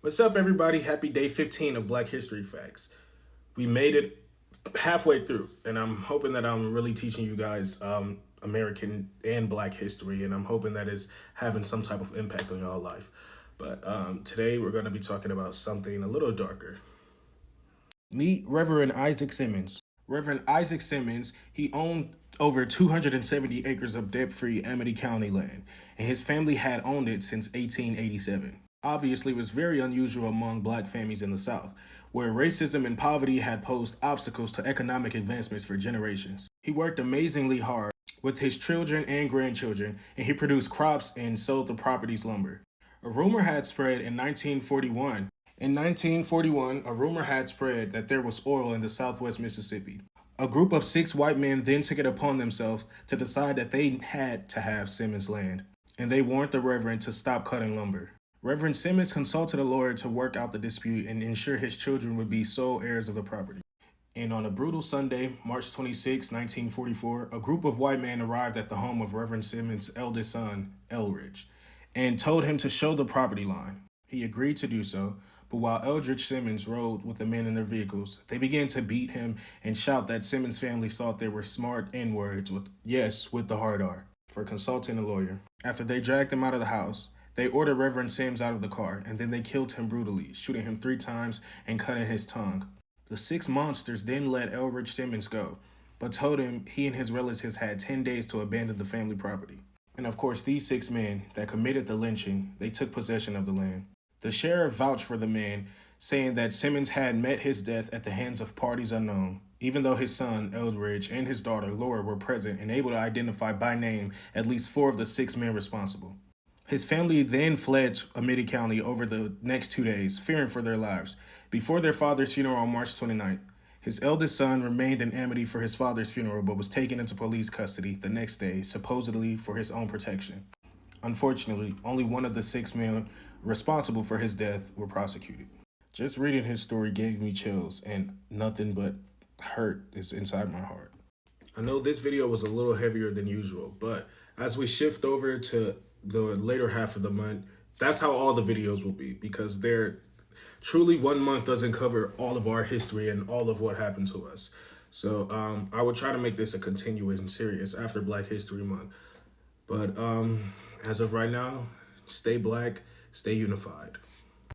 What's up, everybody? Happy day 15 of Black History Facts. We made it halfway through, and I'm hoping that I'm really teaching you guys American and Black history, and I'm hoping that is having some type of impact on y'all life. But today we're going to be talking about something a little darker. Meet Reverend Isaac Simmons. Reverend Isaac Simmons, he owned over 270 acres of debt-free Amity County land, and his family had owned it since 1887. Obviously, it was very unusual among black families in the South, where racism and poverty had posed obstacles to economic advancements for generations. He worked amazingly hard with his children and grandchildren, and he produced crops and sold the property's lumber. A rumor had spread in 1941. In 1941, a rumor had spread that there was oil in the southwest Mississippi. A group of 6 white men then took it upon themselves to decide that they had to have Simmons' land, and they warned the Reverend to stop cutting lumber. Reverend Simmons consulted a lawyer to work out the dispute and ensure his children would be sole heirs of the property. And on a brutal Sunday, March 26, 1944, a group of white men arrived at the home of Reverend Simmons' eldest son, Elridge, and told him to show the property line. He agreed to do so, but while Eldridge Simmons rode with the men in their vehicles, they began to beat him and shout that Simmons' family thought they were smart N-words with the hard R, for consulting a lawyer. After they dragged him out of the house, they ordered Reverend Sims out of the car, and then they killed him brutally, shooting him 3 times and cutting his tongue. The 6 monsters then let Elridge Simmons go, but told him he and his relatives had 10 days to abandon the family property. And of course, these 6 men that committed the lynching, they took possession of the land. The sheriff vouched for the man, saying that Simmons had met his death at the hands of parties unknown, even though his son, Eldridge, and his daughter, Laura, were present and able to identify by name at least 4 of the 6 men responsible. His family then fled to Amity County over the next 2 days, fearing for their lives. Before their father's funeral on March 29th, his eldest son remained in Amity for his father's funeral but was taken into police custody the next day, supposedly for his own protection. Unfortunately, only one of the 6 men responsible for his death were prosecuted. Just reading his story gave me chills, and nothing but hurt is inside my heart. I know this video was a little heavier than usual, but as we shift over to the later half of the month, that's how all the videos will be, because they're truly, 1 month doesn't cover all of our history and all of what happened to us. So I will try to make this a continuing series after Black History Month. But as of right now, stay black, stay unified.